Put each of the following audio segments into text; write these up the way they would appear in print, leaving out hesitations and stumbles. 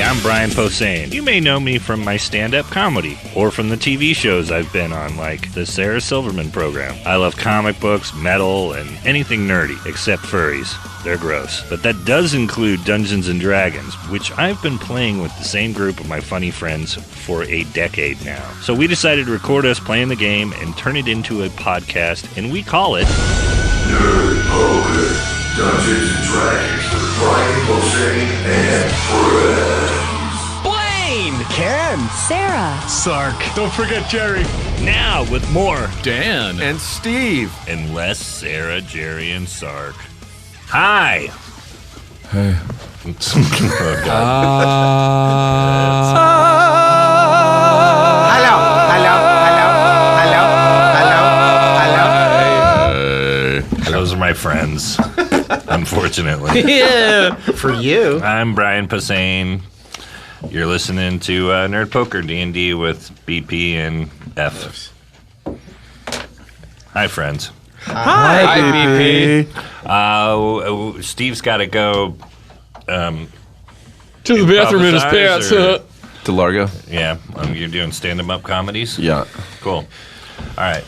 I'm Brian Posehn. You may know me from my stand-up comedy or from the TV shows I've been on, like the Sarah Silverman program. I love comic books, metal, and anything nerdy, except furries. They're gross. But that does include Dungeons & Dragons, which I've been playing with the same group of my funny friends for a decade now. So we decided to record us playing the game and turn it into a podcast, and we call it Nerd Poker, Dungeons & Dragons with Brian Posehn and friends. Blaine! Ken! Sarah! Sark. Don't forget Jerry. Now with more Dan. And Steve. and less Sarah, Jerry, and Sark. Hi! Hey. Oh, God. Those are my friends, unfortunately. Yeah. For you. I'm Brian Posehn. You're listening to Nerd Poker D&D with BP and F. Hi, friends. Hi, BP. Steve's got to go. To the bathroom in his pants. Improvise To Largo? Yeah, you're doing stand-up comedies? Yeah. Cool. All right.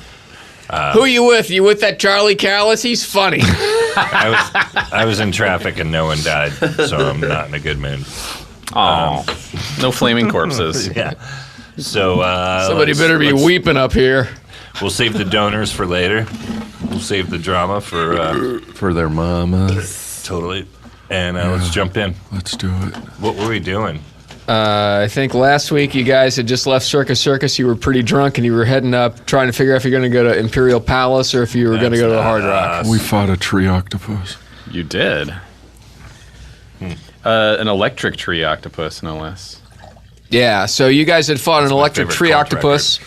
Who you with? You with that Charlie Callis? He's funny. I was in traffic and no one died, so I'm not in a good mood. Oh, no flaming corpses. Yeah. So Somebody better be weeping up here. We'll save the donors for later. We'll save the drama for For their mama. totally. And let's jump in. Let's do it. What were we doing? I think last week you guys had just left Circus Circus. You were pretty drunk and you were heading up trying to figure out if you're going to go to Imperial Palace or if you were going to go to the Hard Rock. We fought a tree octopus. You did. An electric tree octopus, no less. Yeah, so you guys had fought an electric favorite tree cult octopus.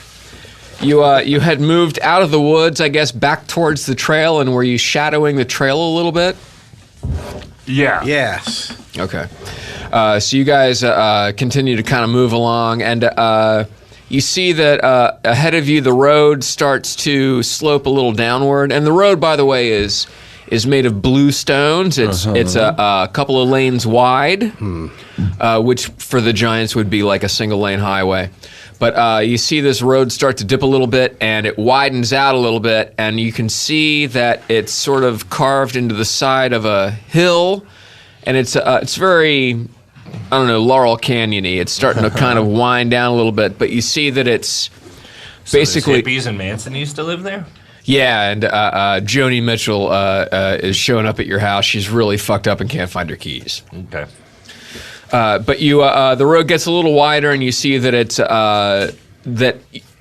You had moved out of the woods, I guess, back towards the trail, and were you shadowing the trail a little bit? Yeah. Yes. Okay. So you guys continue to kind of move along, and you see that ahead of you the road starts to slope a little downward. And the road, by the way, is made of blue stones. It's a couple of lanes wide, which for the Giants would be like a single lane highway. But you see this road start to dip a little bit, and it widens out a little bit, and you can see that it's sort of carved into the side of a hill, and it's very, I don't know, Laurel Canyon-y. It's starting to kind of wind down a little bit, but you see that it's basically... hippies and Manson used to live there? Yeah, and Joni Mitchell is showing up at your house. She's really fucked up and can't find her keys. Okay. But you, the road gets a little wider, and you see that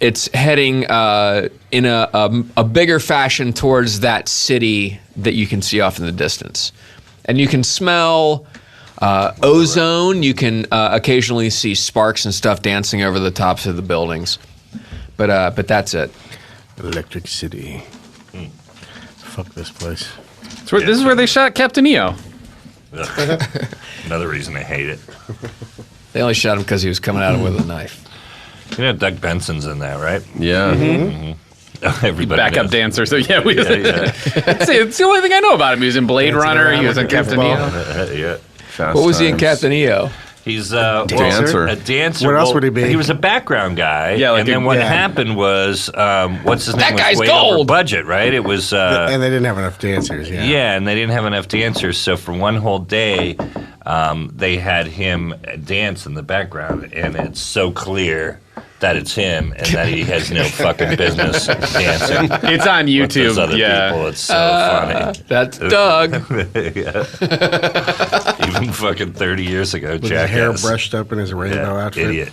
it's heading in a bigger fashion towards that city that you can see off in the distance, and you can smell ozone. You can occasionally see sparks and stuff dancing over the tops of the buildings, but that's it. Electric City. Fuck this place. This is where they shot Captain EO. Ugh. Another reason I hate it. They only shot him because he was coming at him with a knife. You know Doug Benson's in that, right? Yeah. Everybody Backup knows. dancer. So yeah, Yeah. it's the only thing I know about him. He was in Blade Dancing Runner. around He was in with a Captain goofball. EO. Yeah. Fast What was he in Times. Captain EO? He's Dancer. a dancer. What else would he be? He was a background guy. Yeah, like and then what yeah. happened was, what's his name? That was guy's way over gold. budget, right? It was. And they didn't have enough dancers, yeah. Yeah, and they didn't have enough dancers, so for one whole day, they had him dance in the background, and it's so clear that it's him and that he has no fucking business dancing. It's on With YouTube. those other Yeah. people, it's so funny. That's Doug. Even fucking 30 years ago, With his hair jackass. brushed up in his rainbow outfit. Idiot.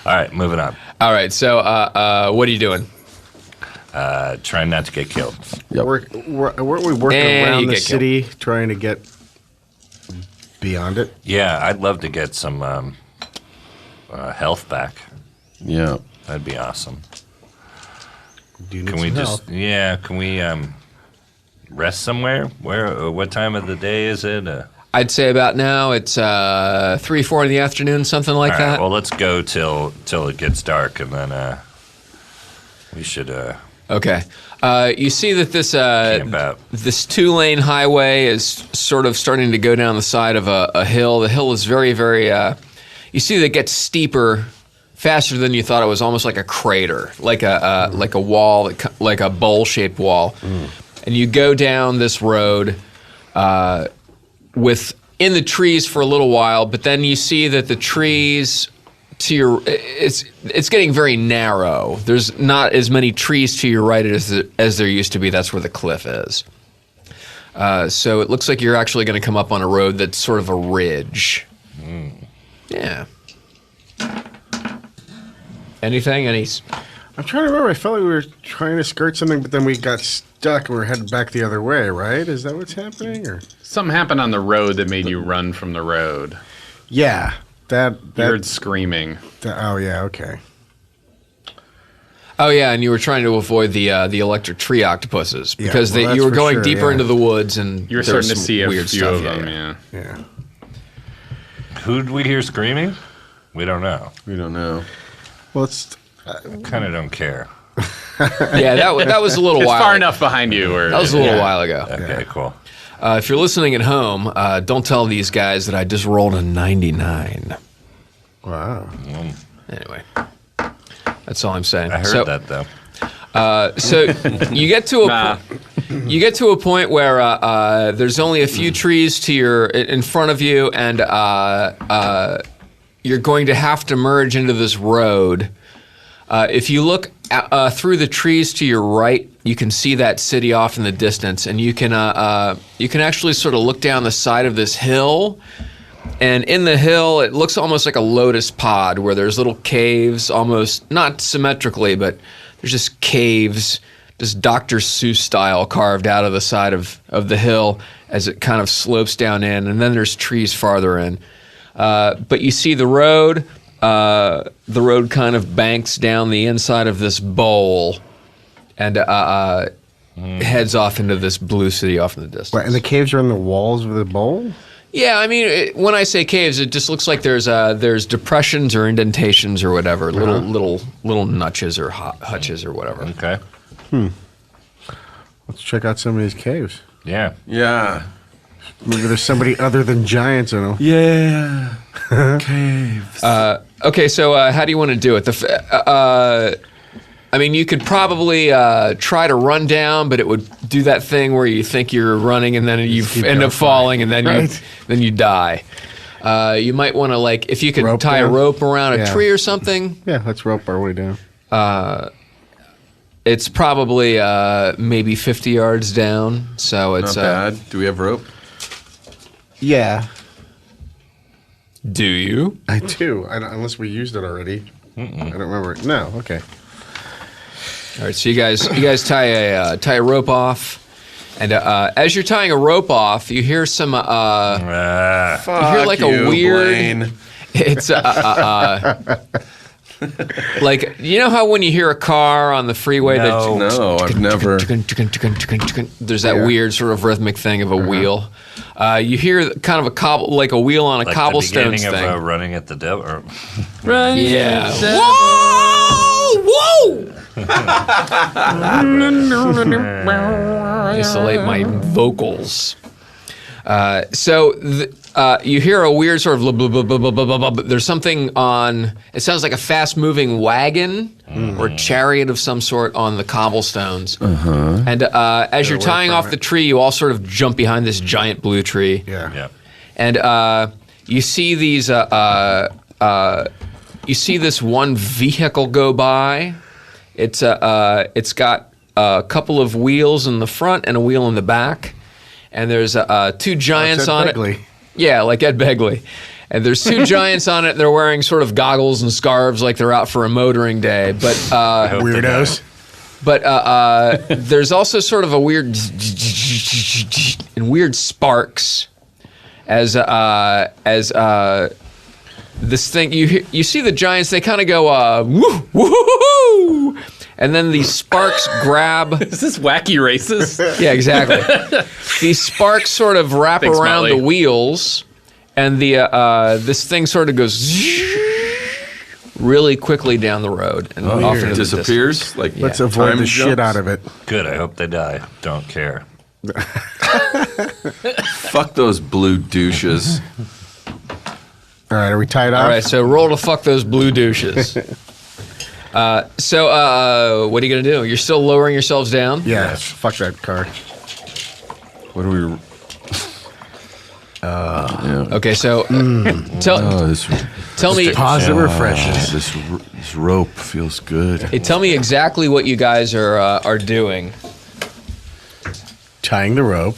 All right, moving on. All right, so what are you doing? Trying not to get killed. Yep. Weren't we working And around you the get city trying to get beyond it? Yeah, I'd love to get some health back. Yeah. That'd be awesome. Do you need Can we some just, help? yeah, can we rest somewhere? Where? What time of the day is it? I'd say about now it's 3, 4 in the afternoon, something like All right, that. well, let's go till it gets dark, and then we should. Okay. You see that this Camp out. this 2-lane highway is sort of starting to go down the side of a hill. The hill is very, very. You see that it gets steeper faster than you thought. It was almost like a crater, like a wall, like a bowl-shaped wall. And you go down this road with in the trees for a little while, but then you see that the trees to your it's getting very narrow. There's not as many trees to your right as there used to be. That's where the cliff is. So it looks like you're actually going to come up on a road that's sort of a ridge. Yeah. Anything? I'm trying to remember. I felt like we were trying to skirt something, but then we got stuck and we're headed back the other way, right? Is that what's happening? Or Something happened on the road that made you run from the road. yeah, that You heard screaming. oh yeah, okay. Oh yeah, and you were trying to avoid the electric tree octopuses Yeah, because well, you that's were for going sure, deeper yeah. into the woods, and You were there was starting to some see a weird few stuff. of them, yeah. Yeah. Who'd we hear screaming? We don't know. We don't know. Well, it's Kind of don't care. Yeah, that was a little It's while. far enough behind you. Where That was a little Yeah. while ago. Okay, cool. If you're listening at home, don't tell these guys that I just rolled a 99. wow. Anyway, that's all I'm saying. I heard so, that though. So you get to a Nah. you get to a point where there's only a few trees to your in front of you, and you're going to have to merge into this road. If you look through the trees to your right, you can see that city off in the distance, and you can actually sort of look down the side of this hill. And in the hill, it looks almost like a lotus pod where there's little caves, almost not symmetrically, but there's just caves, just Dr. Seuss style, carved out of the side of the hill as it kind of slopes down in. And then there's trees farther in. But you see the road. The road kind of banks down the inside of this bowl and heads off into this blue city off in the distance. Right, and the caves are in the walls of the bowl? Yeah, I mean, when I say caves, it just looks like there's depressions or indentations or whatever, little nutches or hutches or whatever. Okay. Let's check out some of these caves. Yeah. Yeah. Maybe there's somebody other than giants in them. Yeah. Caves. Okay, so how do you want to do it? I mean, you could probably try to run down, but it would do that thing where you think you're running and then you keep end going up falling and then Right. you die. You might want to, like, if you could Rope tie a down? rope around a Yeah. tree or something. Yeah, let's rope our way down. It's probably maybe 50 yards down, so Not it's bad. Do we have rope? Yeah, Do you? I do. Unless we used it already. I don't remember. No, okay. All right, so you guys tie a rope off, and as you're tying a rope off, you hear some hear like a weird- Blaine. it's like, you know how when you hear a car on the freeway No. No, I've never. there's that Yeah. weird sort of rhythmic thing of a wheel. You hear kind of like a wheel on a Like cobblestones the beginning thing. of Running at the Devil. Or, Yeah. Whoa! Isolate my vocals. So you hear a weird sort of blah, blah, blah, blah, blah, blah, blah, blah. There's something on. It sounds like a fast-moving wagon or chariot of some sort on the cobblestones. And as you're away tying from off it. the tree, you all sort of jump behind this giant blue tree. Yeah. yeah. And you see these. You see this one vehicle go by. It's got a couple of wheels in the front and a wheel in the back, and there's two giants Ed on Begley. it. Yeah, like Ed Begley. And there's two giants on it. And they're wearing sort of goggles and scarves, like they're out for a motoring day. But Weirdos. there's also sort of a weird and weird sparks as this thing you see the giants, they kind of go woo woo, and then these sparks grab. Is this wacky racist? Yeah, exactly. These sparks sort of wrap Thanks, around Motley. the wheels, and the this thing sort of goes really quickly down the road and off into It the disappears. Like Let's avoid time the shit jumps. out of it. Good. I hope they die. Don't care. Fuck those blue douches. All right, are we tied off? All right, so roll to fuck those blue douches. So what are you going to do? You're still lowering yourselves down? Yeah, fuck that car. What do we? Okay, so tell me Positive refreshes. This rope feels good. hey, tell me exactly what you guys are doing. Tying the rope.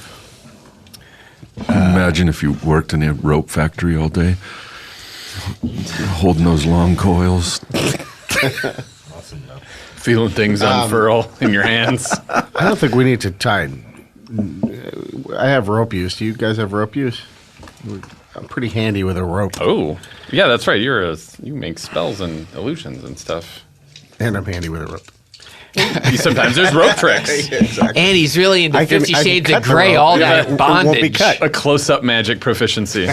Imagine if you worked in a rope factory all day, holding those long coils. Feeling things unfurl in your hands. I don't think we need to tie. I have rope use. Do you guys have rope use? I'm pretty handy with a rope, Oh, yeah, that's right. You make spells and illusions and stuff. and I'm handy with a rope. Sometimes there's rope tricks. Exactly. And he's really into I can- 50 I can Shades cut of the Grey, rope. all Yeah, that it won't be bondage. cut. A close-up magic proficiency.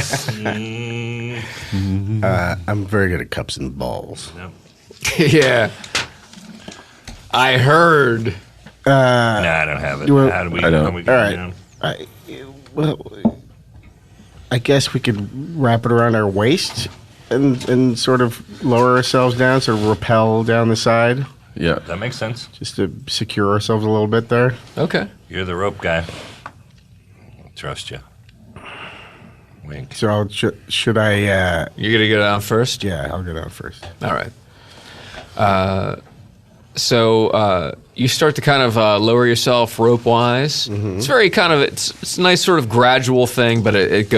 I'm very good at cups and balls. Yeah. I heard. No, I don't have it. you want- How do we? I don't. How we All right. down? I guess we could wrap it around our waist and sort of lower ourselves down, sort of rappel down the side, Yeah. That makes sense. just to secure ourselves a little bit there. Okay. You're the rope guy. Trust you. Wink. So should I? You're going to go down first? Yeah, I'll go down first. All right. So you start to kind of lower yourself rope-wise. It's very kind of it's a nice sort of gradual thing, but it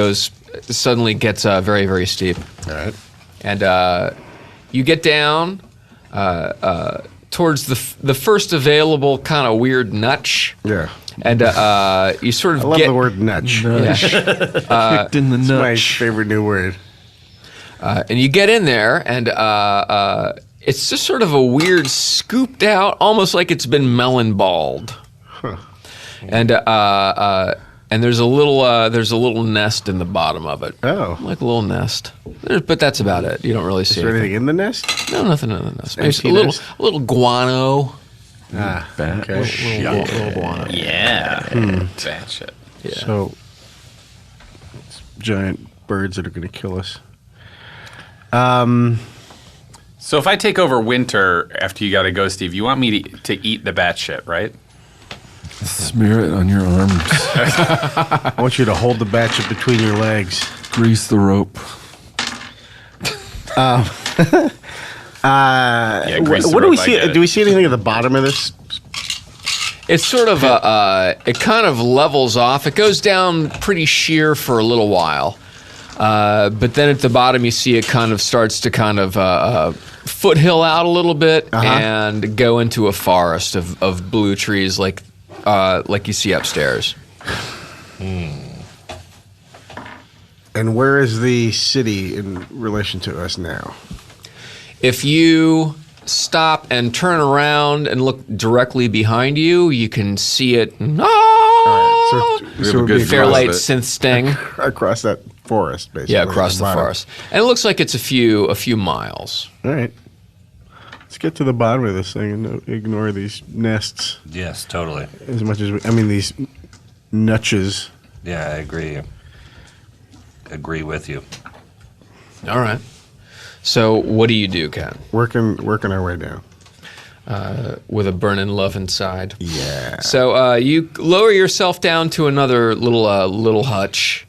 suddenly gets very, very steep. All right. And you get down towards the first available kind of weird notch, Yeah. and you sort of I love get the word nutch. yeah. Kicked in the It's my nuts. favorite new word. And you get in there, and it's just sort of a weird scooped out, almost like it's been melon balled. And there's a little nest in the bottom of it. Oh. Like a little nest. But that's about it. You don't really see Is there anything. anything in the nest? No, nothing in the nest. Maybe Empty a little, nest? a little guano. Ah, Bat. okay. Little guano. Yeah. That shit. Yeah. So, it's giant birds that are going to kill us. So if I take over Winter after you got to go, Steve, you want me to eat the bat shit, right? Smear it on your arms. I want you to hold the batch between your legs. Grease the rope. Yeah, grease the What do we rope, I see? get it. Do we see anything at the bottom of this? It's sort of it kind of levels off. It goes down pretty sheer for a little while. But then at the bottom, you see it kind of starts to kind of foothill out a little bit and go into a forest of blue trees like you see upstairs. And where is the city in relation to us now? If you stop and turn around and look directly behind you, you can see it. So, We have a it would good be Fairlight of it. synth sting. across that forest, basically. Yeah, across the bottom. forest, and it looks like it's a few miles. All right. Let's get to the bottom of this thing and ignore these nests Yes, totally. as much as these nutches. Yeah, I agree. Agree with you. All right. So what do you do, Ken? Working our way down. With a burning love inside. Yeah. So you lower yourself down to another little hutch,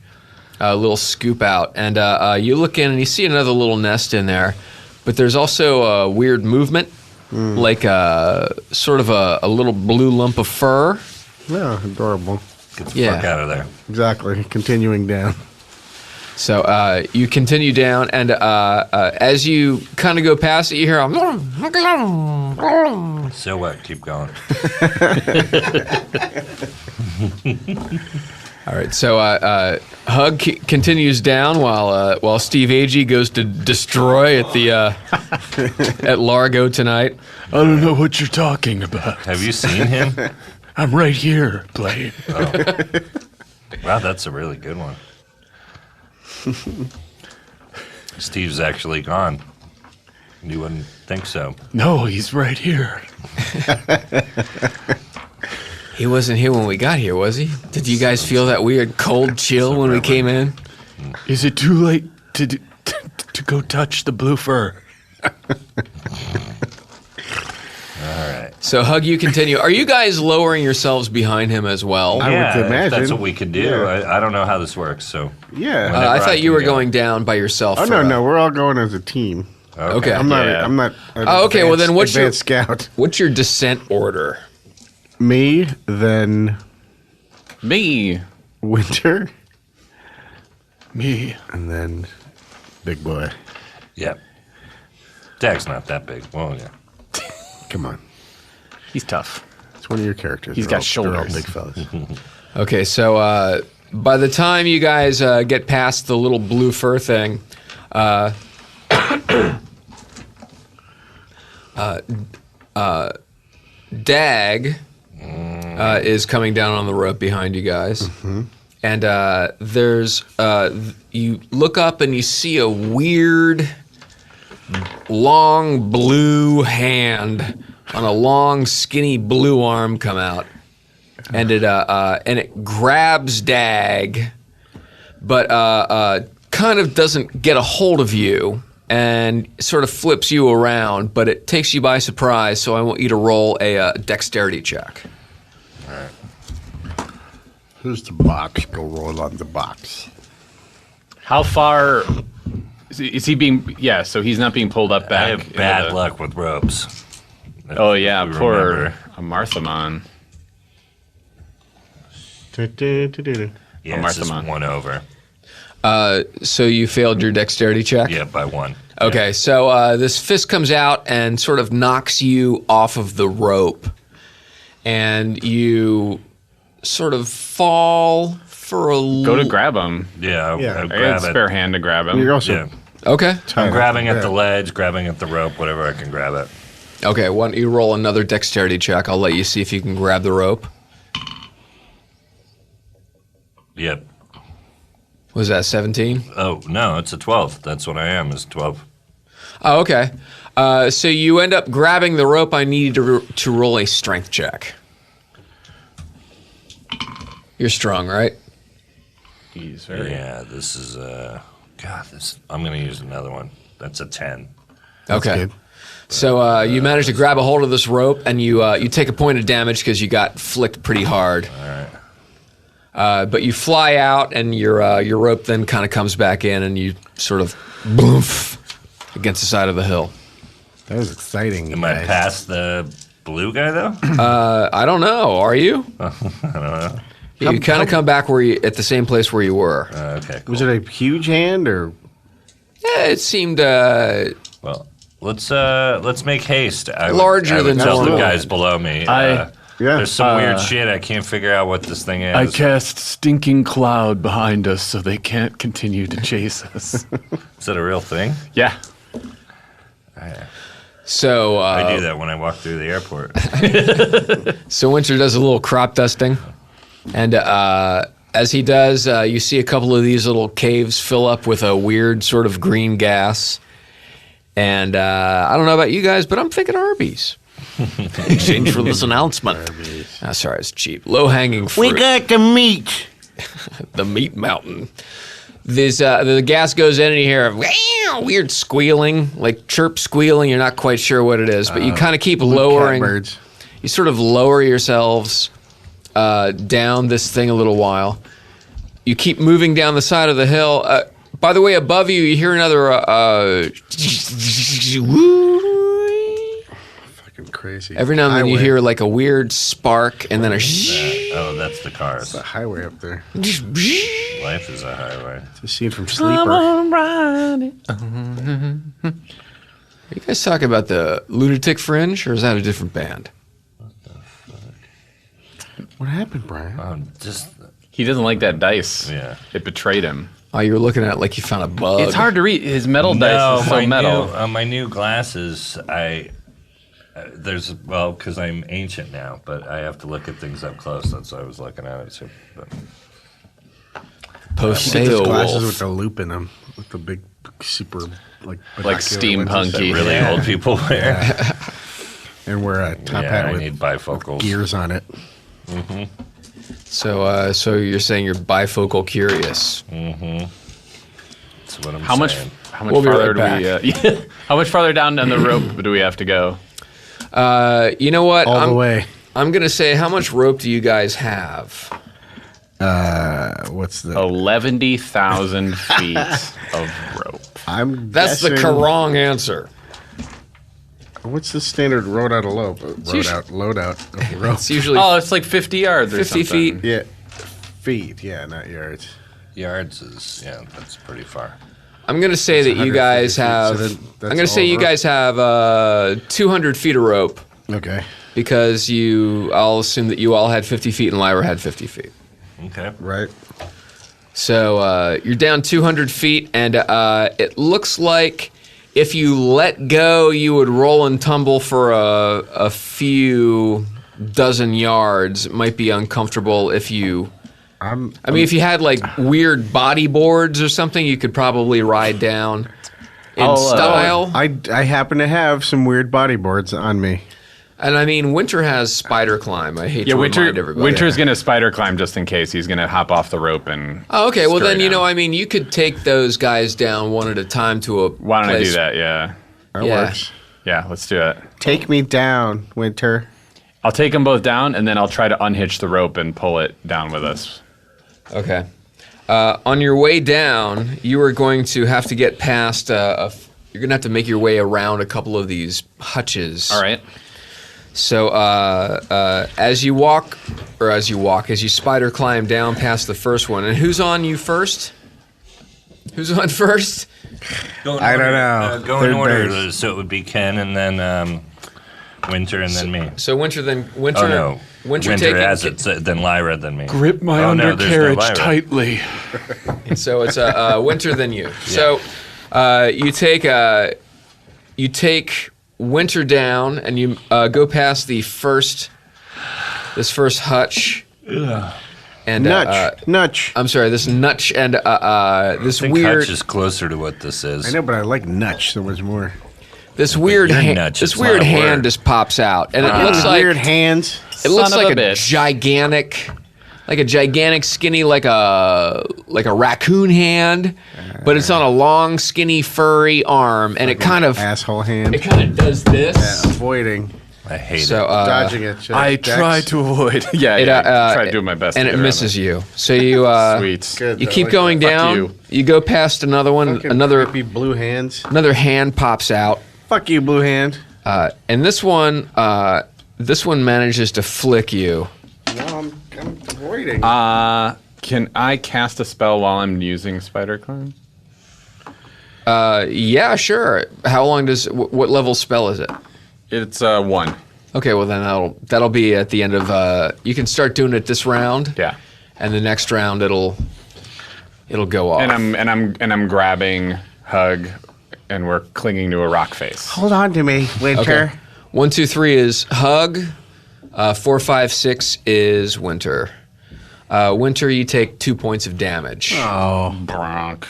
a little scoop out, and you look in and you see another little nest in there, but there's also a weird movement, like sort of a little blue lump of fur. Yeah, adorable. Get the Yeah. fuck out of there. Exactly. Continuing down. So you continue down, and as you kind of go past it, you hear a... So what? Keep going. All right, so Hug continues down while Steve Agee goes to destroy at the at Largo tonight. I don't know what you're talking about. Have you seen him? I'm right here, Blaine. Wow, that's a really good one. Steve's actually gone. You wouldn't think so. No, he's right here. He wasn't here when we got here, was he? Did you guys feel that weird cold chill when we came in? Is it too late to go touch the blue fur? So, Hug, you continue. Are you guys lowering yourselves behind him as well? I would if imagine. that's what we could do. Yeah. I don't know how this works, so... Yeah. Whenever I I thought you can were go. going down by yourself. Oh for no, we're all going as a team. Okay. I'm not. Yeah. I'm not. an Oh, okay, well, then what's your- advanced scout? What's your descent order? Me, then Me. Winter, Me. and then Big Boy. Yeah. Dag's not that big. Well, yeah. Come on, He's tough. it's one of your characters. He's They're got all- they're all shoulders. big fellas. Okay, so by the time you guys get past the little blue fur thing, Dag is coming down on the rope behind you guys. And there's, you look up and you see a weird, long blue hand on a long, skinny blue arm come out. And it grabs Dag, but kind of doesn't get a hold of you and sort of flips you around, but it takes you by surprise, so I want you to roll a dexterity check. Who's the box? Go roll on the box. How far is he being? Yeah, so he's not being pulled up back. I have into bad the- luck with ropes. Oh yeah, If you poor remember. Marthamon. Yeah, it's just Marthamon. one over. So you failed your dexterity check? Yeah, by one. Okay, so this fist comes out and sort of knocks you off of the rope. And you sort of fall for a Go to grab him. Yeah, Yeah. I I got a grab spare it. hand to grab him. You're also Yeah. Okay. I'm grabbing at Yeah. the ledge, grabbing at the rope, whatever I can grab it. Okay, why don't you roll another dexterity check? I'll let you see if you can grab the rope. Yep. Was that 17? Oh, no, it's a 12. That's what I am, is 12. Oh, okay. So you end up grabbing the rope. I need you to roll a strength check. You're strong, right? He's very. Yeah, this is, God, I'm going to use another one. That's a 10. Okay. good. So you manage to grab a hold of this rope, and you take a point of damage because you got flicked pretty hard. All right. But you fly out, and your rope then kind of comes back in, and you sort of boof against the side of the hill. That was exciting. Am I guys. past the blue guy, though? I don't know. Are you? I don't know. Yeah, you kind of come back where you at the same place where you were. Okay, cool. Was it a huge hand or? Yeah, it seemed Well, let's make haste. Larger I would than tell the normal. guys below me. Yeah. There's some weird shit. I can't figure out what this thing is. I cast stinking cloud behind us so they can't continue to chase us. Is that a real thing? Yeah. so. I do that when I walk through the airport. So Winter does a little crop dusting, and as he does, you see a couple of these little caves fill up with a weird sort of green gas. And I don't know about you guys, but I'm thinking Arby's. In exchange for this announcement. Sorry, it's cheap. Low-hanging fruit. got the meat. The meat mountain. This the gas goes in and you hear a weird squealing, like chirp squealing. You're not quite sure what it is, but you kind of keep lowering. Catbirds. You sort of lower yourselves down this thing a little while. You keep moving down the side of the hill. By the way, above you, you hear another. Fucking crazy. Every now and then you Highway. hear like a weird spark and then a. Oh, that's the cars. the highway up there. Life is a highway. It's a scene from Sleeper. Are you guys talking about the Lunatic Fringe, or is that a different band? What happened, Brian? Just He doesn't like that dice. Yeah. It betrayed him. Oh, you were looking at it like you found a bug. It's hard to read. His metal dice is so metal. My new glasses. Because I'm ancient now, but I have to look at things up close. That's why I was looking at it. But Post Get those sale glasses wolf. with the loop in them, with the big super like Like binocular lenses that steampunky. Really old people wear. and wear a top Yeah, hat I with need bifocals. gears on it. So you're saying you're bifocal curious. That's what I'm How much saying. We'll be farther right do we? How much farther down the rope do we have to go? You know what? All the way. I'm gonna say, how much rope do you guys have? What's the? 11,000 feet of rope. I'm. That's the guessing- wrong answer. What's the standard loadout of rope? It's usually Oh, it's like 50 yards or 50 something. feet. Yeah, feet. Yeah, not yards. Yards is, that's pretty far. I'm gonna say that you 150 guys feet, so have. then that's I'm gonna say all you rope. guys have 200 feet of rope Okay. because I'll assume that you all had 50 feet and Lyra had 50 feet. Okay. Right. So you're down 200 feet, and it looks like if you let go, you would roll and tumble for a few dozen yards. It might be uncomfortable if you. I mean, if you had like weird body boards or something, you could probably ride down in style. I happen to have some weird bodyboards on me. And I mean, Winter has spider climb. I hate Yeah, to remind Winter. everybody. Winter's gonna spider climb just in case. He's gonna hop off the rope and. Oh, okay. Well, then scurry down. I mean, you could take those guys down one at a time to a. Why don't I place. do that? Yeah, That Yeah. works. yeah. Let's do it. Take me down, Winter. I'll take them both down, and then I'll try to unhitch the rope and pull it down with us. Okay. On your way down, you are going to have to get past. You're going to have to make your way around a couple of these hutches. All right. So as you spider climb down past the first one, and who's on you first? Who's on first? I don't know. Go in Third order. base. So it would be Ken and then Winter and then me. So Winter. Oh no. Winter taking. has it, so then Lyra, then me. Grip my Oh, no, there's no undercarriage Lyra. tightly. So it's Winter than you. So you take Winter down, and you go past this first hutch. And Nutch. I'm sorry, this nutch and this I think weird, Hutch is closer to what this is. I know, but I like Nutch so much more. this weird, you're nutch, this it's weird not a hand word. just pops out, and it looks like weird hands. it looks Son of like a a bitch. gigantic, skinny, like a raccoon hand, but it's on a long, skinny, furry arm, and it kind of Asshole hand. does this. Avoiding. I hate So it. Dodging it. Should I Dex? try to avoid. Yeah, It, yeah. Try to do my best. and to it get around misses it. you. So you Sweet. Good, you I keep like going that. down. you. You go past another one. Fucking Another creepy blue hands. hand pops out. Fuck you, blue hand. And this one manages to flick you. No, I'm avoiding. Can I cast a spell while I'm using spider climb? Yeah, sure. How long does what level spell is it? It's 1. Okay, well then that'll be at the end of. You can start doing it this round. Yeah. And the next round it'll go off. And I'm grabbing Hug, and we're clinging to a rock face. Hold on to me, Winter. Okay. 1, 2, 3 is Hug. 4, 5, 6 is Winter. Winter, you take 2 points of damage. Oh. Bronk.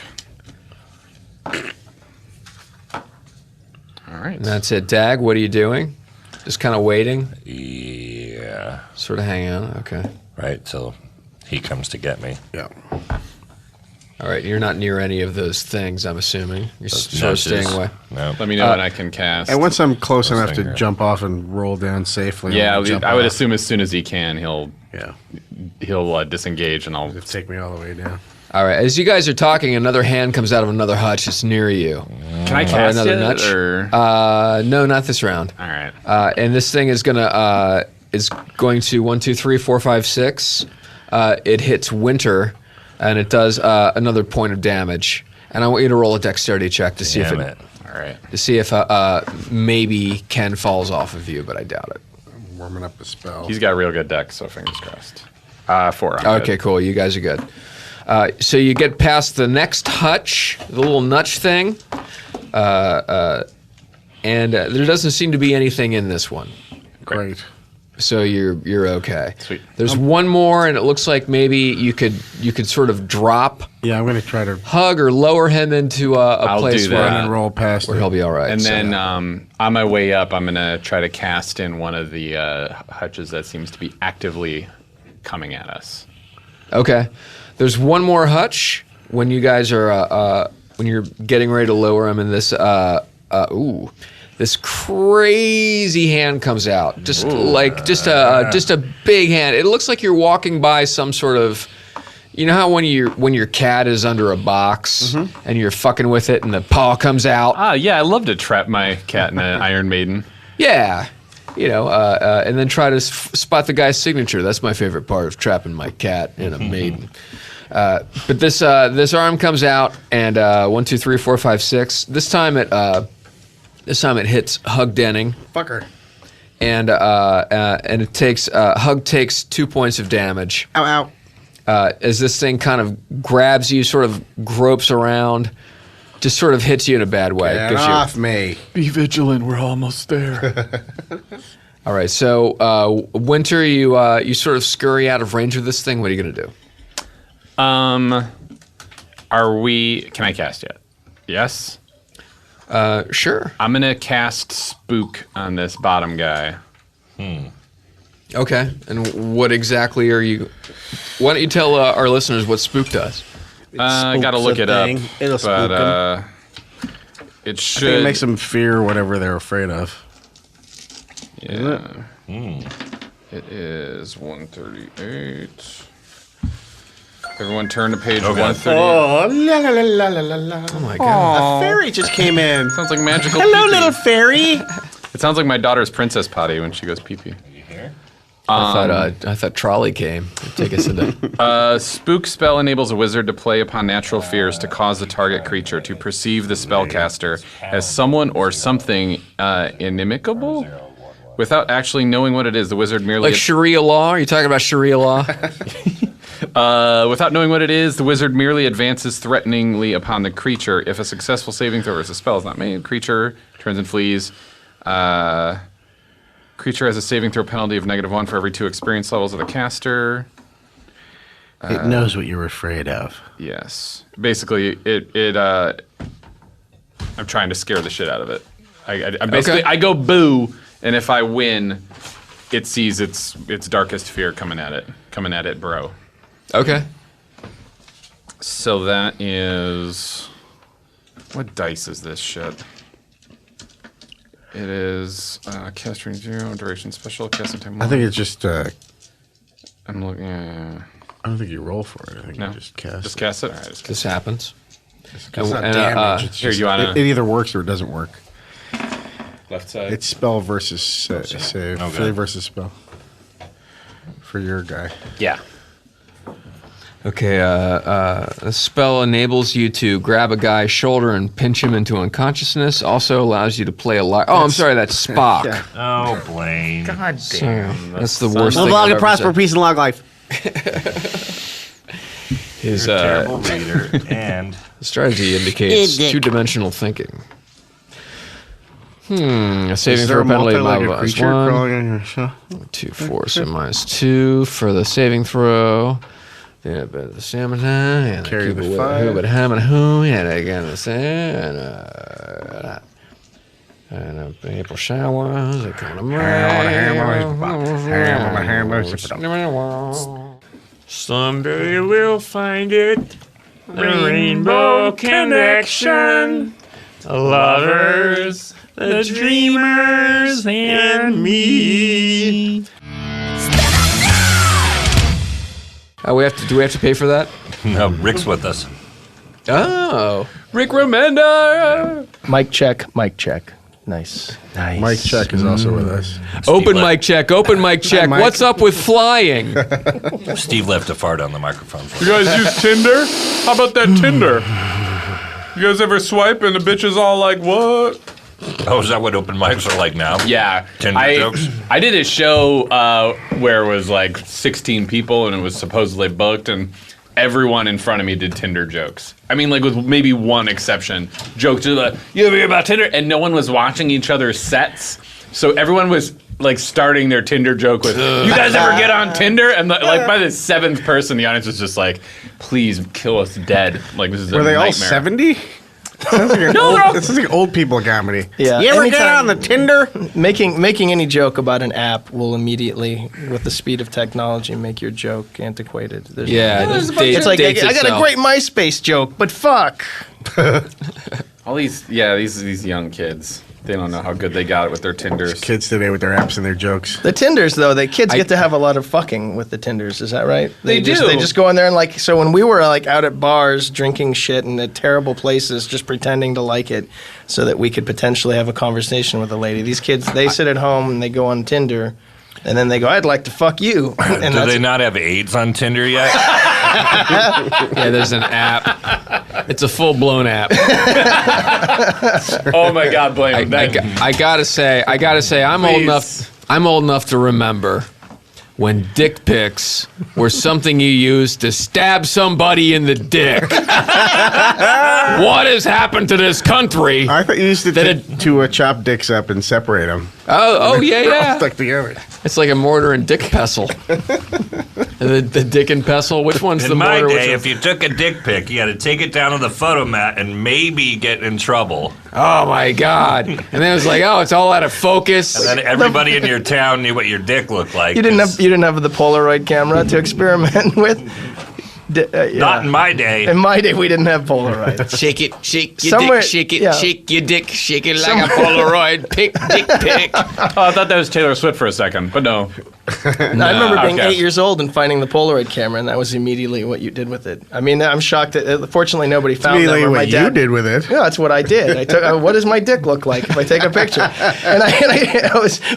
All right. And that's it. Dag, what are you doing? Just kind of waiting, Yeah. sort of hanging out. Okay. Right. Till he comes to get me. Yeah. All right. You're not near any of those things, I'm assuming. You're Those sort of staying nudges. away. No. Let me know when I can cast. And once I'm close Close enough to finger. jump off and roll down safely, yeah, I'll jump I would off. assume as soon as he can, he'll Yeah. disengage, and I'll. Take me all the way down. All right. As you guys are talking, another hand comes out of another hutch. It's near you. Can I cast another it? nudge? Or? No, not this round. All right. And this thing is going to 1, 2, 3, 4, 5, 6. It hits Winter, and it does another point of damage. And I want you to roll a dexterity check to see Damn if it. All right. to see if maybe Ken falls off of you, but I doubt it. Warming up the spell. He's got real good dex, so fingers crossed. 4. I'm Okay, good. cool. You guys are good. So you get past the next hutch, the little nutch thing, and there doesn't seem to be anything in this one. Great. So you're okay. Sweet. There's one more, and it looks like maybe you could sort of drop, Yeah, I'm gonna try to hug, or lower him into a I'll place do where, that. run and roll past where it. he'll be all right. And So- then on my way up, I'm gonna try to cast in one of the hutches that seems to be actively coming at us. okay, there's one more hutch when you guys are when you're getting ready to lower him in this. This crazy hand comes out, just a big hand. It looks like you're walking by some sort of, you know how when your cat is under a box and you're fucking with it and the paw comes out. Ah, yeah, I love to trap my cat in an Iron Maiden. Yeah, and then try to spot the guy's signature. That's my favorite part of trapping my cat in a maiden. But this arm comes out and 1, 2, 3, 4, 5, 6. This time it hits Hug Denning. Fucker. And it takes Hug takes 2 points of damage Ow, ow. as this thing kind of grabs you, sort of gropes around, just sort of hits you in a bad way. Get Gives you- off me. Be vigilant. We're almost there. All right, so Winter, you sort of scurry out of range of this thing. What are you gonna do? Are we? Can I cast yet? Yes. Sure. I'm gonna cast Spook on this bottom guy. Okay. And what exactly are you? Why don't you tell our listeners what Spook does? I gotta spooks look a it up. thing. It'll spook 'em. But it I think it should. makes them fear whatever they're afraid of. Yeah. It is 138. Everyone turn to page 138. Oh, la la la la la la la. Oh my god. A fairy just came in. Sounds like magical Hello, pee-pee. little fairy. It sounds like my daughter's princess potty when she goes pee-pee. I thought Trolley came to take us into. Spook spell enables a wizard to play upon natural fears to cause the target creature to perceive the spellcaster as someone or something inimical. Without actually knowing what it is, the wizard merely... Like Sharia law? Are you talking about Sharia law? Without knowing what it is, the wizard merely advances threateningly upon the creature. If a successful saving throw versus spell is not made, creature turns and flees. Creature has a saving throw penalty of -1 for every 2 experience levels of the caster. It knows what you're afraid of. Yes. Basically, I'm trying to scare the shit out of it. I basically Okay. I go boo, and if I win, it sees its darkest fear coming at it, bro. Okay. So that is, what dice is this shit? It is cast range 0, duration special, casting time 1. I think it's just. I'm looking. I don't think you roll for it. I think No, you just cast. Just cast it. All right, just cast This happens. It's not and, damage. It's here, just, you wanna- it either works or it doesn't work. it. Left side. It's spell versus save. Save versus spell. For your guy. yeah. Okay, a spell enables you to grab a guy's shoulder and pinch him into unconsciousness. Also allows you to play a liar. Oh, I'm sorry, that's Spock. Yeah. Oh, Blaine. God Sorry, that's the worst Live thing long I've and ever prosper, said. peace and long life. His You're a terrible reader, and strategy indicates two-dimensional thinking. A saving Is there throw a penalty of multi-legged -1. creature crawling on your show? 2, 4, so -2 for the saving throw. Yeah, but the salmon and Carry the 5. who, but ham and who, and again the same, and a April showers, a kind of someday we'll find it, the rainbow connection, the lovers, the dreamers, and me. Do we have to pay for that? no, Rick's with us. Oh, Rick Remender. Mic check, mic check. Nice. Nice. Mike Check is also with us. Open left- mic check. Open mic check. Mike. What's up with flying? Steve left a fart on the microphone for You us. guys use Tinder? How about that Tinder? You guys ever swipe and the bitch is all like, what? Oh, is that what open mics are like now? Yeah. Tinder jokes? I did a show where it was like 16 people and it was supposedly booked, and everyone in front of me did Tinder jokes. I mean, like with maybe one exception. Joked to the, you ever hear about Tinder? And no one was watching each other's sets. So everyone was like starting their Tinder joke with, "You guys ever get on Tinder?" And like by the 7th person, the audience was just like, "Please kill us dead." Like this is a Were they all nightmare. 70? Sounds like this is like old people comedy. Yeah, You ever get anytime- on the Tinder? Making any joke about an app will immediately, with the speed of technology, make your joke antiquated. There's it's like I got a great MySpace joke, but fuck. All these young kids, they don't know how good they got it with their Tinders. Kids today with their apps and their jokes. The Tinders, though, the kids get to have a lot of fucking with the Tinders. Is that right? They do. They just go in there and like. So when we were like out at bars drinking shit and at terrible places, just pretending to like it, so that we could potentially have a conversation with a lady. These kids, they sit at home and they go on Tinder, and then they go, "I'd like to fuck you." And Do they not have AIDS on Tinder yet? Yeah, there's an app. It's a full-blown app. Oh my God, blame them. I gotta say, I'm old enough. I'm old enough to remember when dick pics were something you used to stab somebody in the dick. What has happened to this country? I thought you used to chop dicks up and separate them. Oh yeah. Stuck together. It's like a mortar and dick pestle. the dick and pestle. Which one's the In my mortar? day, if you took a dick pic, you had to take it down to the photo mat and maybe get in trouble. Oh my God! And then it was like, oh, it's all out of focus. And then everybody in your town knew what your dick looked like. You didn't have the Polaroid camera to experiment with. Not in my day. In my day, we didn't have Polaroid. Shake it, shake your Somewhere- dick, shake it, yeah. shake your dick, shake it like a Polaroid. Pick, dick, pick. Oh, I thought that was Taylor Swift for a second, but no. I remember being okay. 8 years old and finding the Polaroid camera, and that was immediately what you did with it. I mean, I'm shocked that fortunately nobody found that. Immediately where my what you dad did with it. Yeah, that's what I did. I took. What does my dick look like if I take a picture? And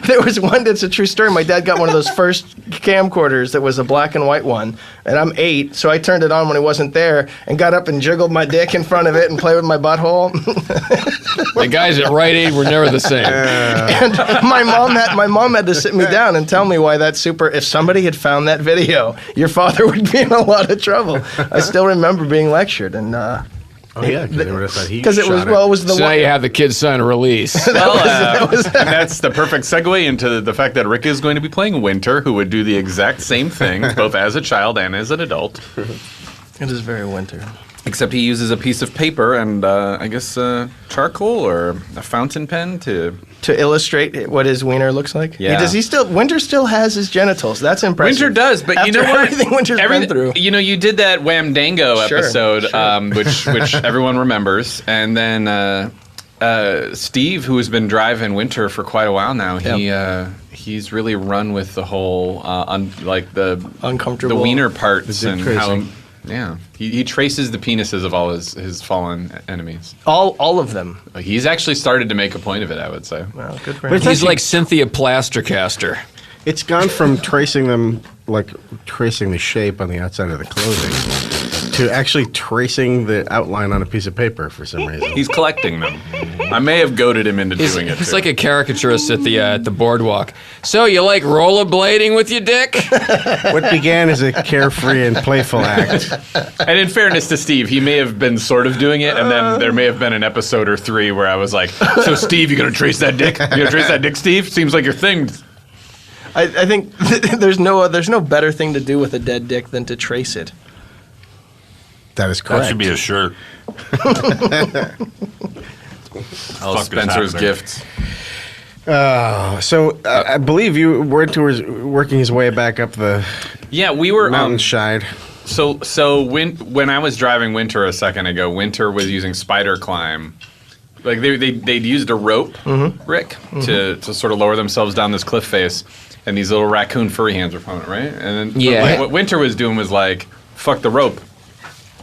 there was one that's a true story. My dad got one of those first camcorders that was a black and white one, and I'm 8, so I turned it on when he wasn't there and got up and jiggled my dick in front of it and played with my butthole. The guys at Rite Aid were never the same. And my mom had to sit me down and tell me why that's super. If somebody had found that video, your father would be in a lot of trouble. I still remember being lectured, and Oh yeah, because they would have thought he because it was shot it was the So now one. you have the kids sign a release. Well, and that's the perfect segue into the fact that Rick is going to be playing Winter, who would do the exact same thing, both as a child and as an adult. It is very winter. Except he uses a piece of paper and, I guess, charcoal or a fountain pen to... To illustrate what his wiener looks like. Yeah. Winter still has his genitals. That's impressive. Winter does, but you know After what? everything Winter's been through. You know, you did that Wham Dango Sure, episode, sure. which everyone remembers, and then Steve, who has been driving Winter for quite a while now, he's really run with the whole the Uncomfortable. the wiener parts The and dick how. tracing. Yeah, he traces the penises of all his fallen enemies. All of them. He's actually started to make a point of it, I would say. Well, good for But him. it's He's actually- like Cynthia Plastercaster. It's gone from tracing them, like tracing the shape on the outside of the clothing, to actually tracing the outline on a piece of paper for some reason. He's collecting them. I may have goaded him into doing it. He's too. like a caricaturist at the boardwalk. So you like rollerblading with your dick? What began as a carefree and playful act. And in fairness to Steve, he may have been sort of doing it, and then there may have been an episode or 3 where I was like, "So Steve, you gonna trace that dick? You gonna trace that dick, Steve? Seems like your thing." I think there's no better thing to do with a dead dick than to trace it. That is That correct. should be a shirt. All Fuck is Spencer's happening? gifts. So I believe you were towards working his way back up the Yeah, we were mountainside. So when I was driving Winter a second ago, Winter was using spider climb. Like they'd used a rope, Rick, to sort of lower themselves down this cliff face, and these little raccoon furry hands were from it, right? And then Yeah. what Winter was doing was like, fuck the rope,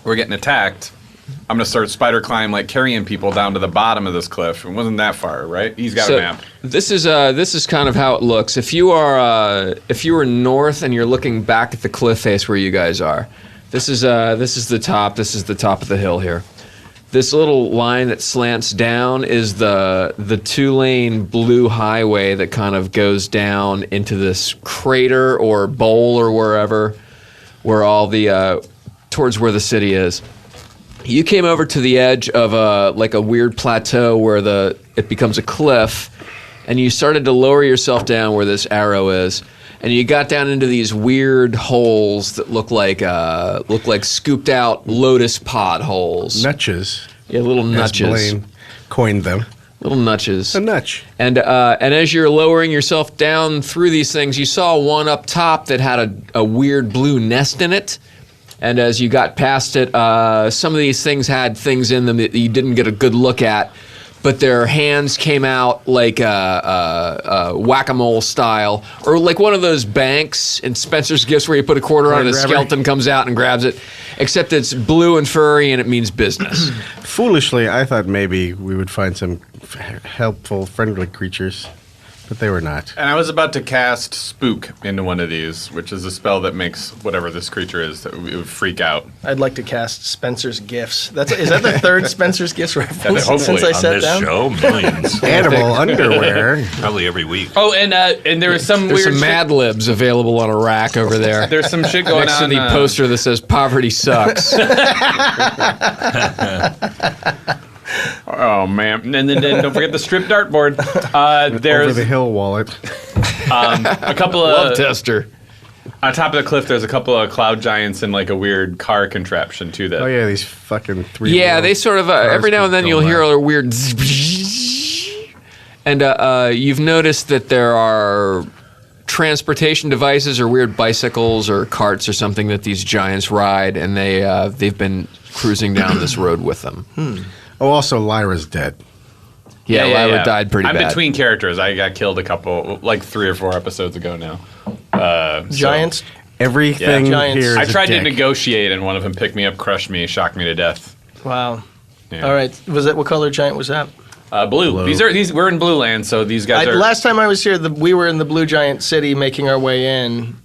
we're getting attacked. I'm gonna start spider climb, like carrying people down to the bottom of this cliff. It wasn't that far, right? He's got a map. This is kind of how it looks. If you are north and you're looking back at the cliff face where you guys are, this is the top. This is the top of the hill here. This little line that slants down is the 2-lane blue highway that kind of goes down into this crater or bowl or wherever, where all the towards where the city is. You came over to the edge of a weird plateau where it becomes a cliff, and you started to lower yourself down where this arrow is, and you got down into these weird holes that look like scooped out lotus pod holes. Nutches. Yeah, little As nutches. Blaine coined them. Little nutches. A nutch. And as you're lowering yourself down through these things, you saw one up top that had a weird blue nest in it. And as you got past it, some of these things had things in them that you didn't get a good look at, but their hands came out like whack-a-mole style, or like one of those banks in Spencer's Gifts where you put a quarter on it, a skeleton comes out and grabs it, except it's blue and furry and it means business. Foolishly, I thought maybe we would find some helpful, friendly creatures, but they were not. And I was about to cast Spook into one of these, which is a spell that makes whatever this creature is, that it would freak out. I'd like to cast Spencer's Gifts. Is that the third Spencer's Gifts reference hopefully. since I On sat this down? show, millions. Animal underwear. Probably every week. Oh, and there was some There's weird some Mad Libs available on a rack over there. There's some shit going Next to on. the poster that says "Poverty sucks." Oh man! And then don't forget the strip dartboard. Over There's the hill wallet. a couple Love of tester. on top of the cliff. There's a couple of cloud giants and like a weird car contraption too. That Oh yeah, these fucking three. Yeah, wheel they sort of cars every now and then keep you'll going hear by. a weird and you've noticed that there are transportation devices or weird bicycles or carts or something that these giants ride, and they've been cruising down this road with them. Oh, also Lyra's dead. Yeah, Lyra died pretty I'm bad. between characters. I got killed a couple, like 3 or 4 episodes ago now. Giants. Everything Giants. here is I a tried to dick. negotiate, and one of them picked me up, crushed me, shocked me to death. Wow. Yeah. All right. What color giant was that? Blue. Blue. We're in Blue Land, so these guys are. Last time I was here, we were in the Blue Giant City making our way in,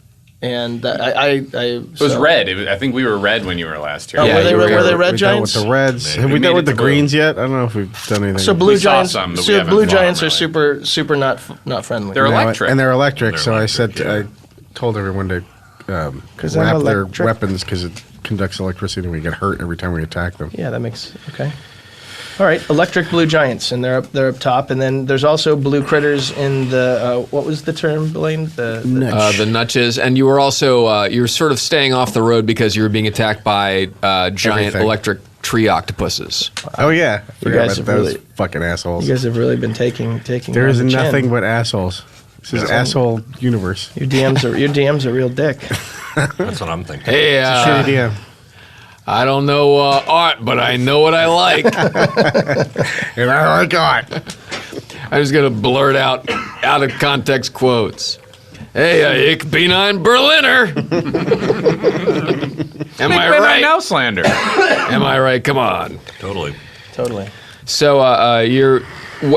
and It was red. I think we were red when you were last here. Oh, Yeah, were they you were- red We dealt giants? with the reds. Maybe. Have we We dealt made with it the to blue. greens yet? I don't know if we've done anything. So blue We saw giants. some, but we So haven't blue fought them, giants are really. super not friendly. They're Now- electric. and they're electric. They're so electric, I yeah. told everyone to 'Cause I'm wrap their electric. weapons because it conducts electricity and we get hurt every time we attack them. Yeah, that makes okay. All right, electric blue giants, and they're up top, and then there's also blue critters in the what was the term, Blaine? The the nutches, and you were also you were sort of staying off the road because you were being attacked by giant Everything. electric tree octopuses. Oh yeah, I forgot guys about have those really- fucking assholes. you guys have really been taking. There on is the chin. nothing but assholes. This is asshole universe. Your DM's a real dick. That's what I'm thinking. Hey, Shitty DM. I don't know art, but I know what I like. And I like art. I'm just gonna blurt out of context quotes. Hey, ich bin ein Berliner. Am I right? Nouselander. Am I right? Come on. Totally. Totally. So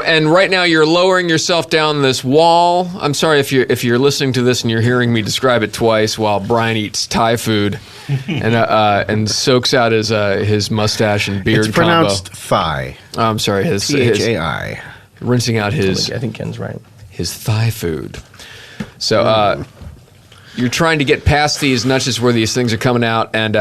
and right now you're lowering yourself down this wall. I'm sorry if you're listening to this and you're hearing me describe it twice while Brian eats Thai food and soaks out his mustache and beard It's pronounced thigh. combo. Oh, I'm sorry, his Thai. rinsing out his I think Ken's right. thigh food. So you're trying to get past these nutches where these things are coming out, and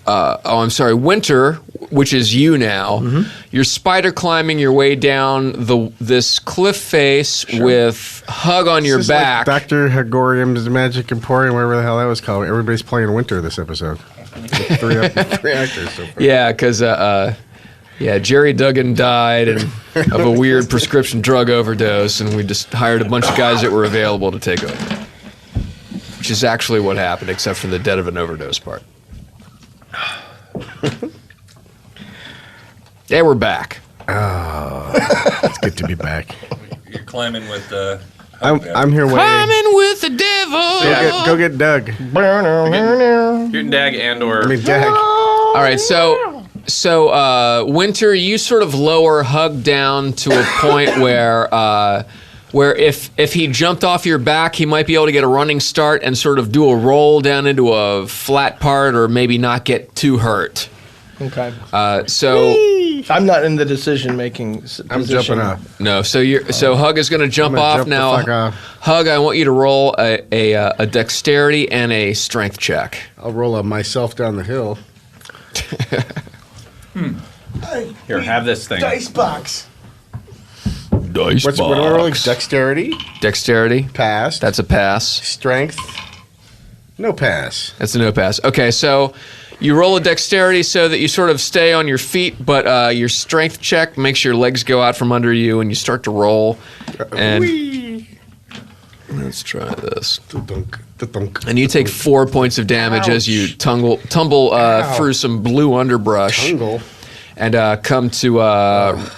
I'm sorry, Winter, which is you now. You're spider climbing your way down this cliff face with Hug on your This is like back. Dr. Hagorium's Magic Emporium, whatever the hell that was called. Everybody's playing Winter this episode. three actors so far. Yeah, because Jerry Duggan died of a weird prescription drug overdose, and we just hired a bunch of guys that were available to take over. Which is actually what happened, except for the dead of an overdose part. Yeah, we're back. It's good to be back. You're climbing with I'm here waiting. Climbing with the devil. Go get Doug. Shooting Dag and/or. I mean, Dag. All right, so Winter, you sort of lower Hug down to a point where if he jumped off your back, he might be able to get a running start and sort of do a roll down into a flat part, or maybe not get too hurt. Okay. So I'm not in the decision-making position. I'm jumping up. no, so Hug is going to jump I'm gonna off jump the now. fuck off. Hug, I want you to roll a dexterity and a strength check. I'll roll myself down the hill. Here, have this thing. box. dice What are we rolling? Dexterity? Dexterity. Pass. That's a pass. Strength? No pass. That's a no pass. Okay, so you roll a dexterity so that you sort of stay on your feet, but your strength check makes your legs go out from under you, and you start to roll. And Whee! let's try this. Da-dunk, da-dunk. And you take 4 points of damage as you tumble through some blue underbrush Tungle. and come to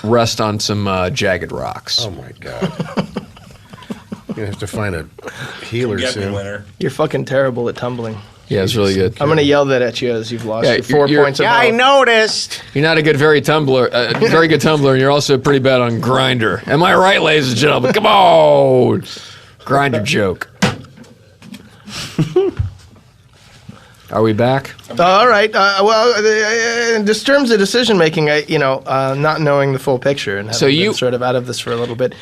rest on some jagged rocks. Oh my god. You're gonna have to find a healer soon. You're fucking terrible at tumbling. Yeah, it's really good. I'm gonna yell that at you as you've lost Yeah, your 4 you're- points of Yeah, I health. noticed. You're not a very good tumbler, and you're also pretty bad on grinder. Am I right, ladies and gentlemen? Come on, grinder joke. Are we back? All right. In just terms of decision making, not knowing the full picture and having been sort of out of this for a little bit,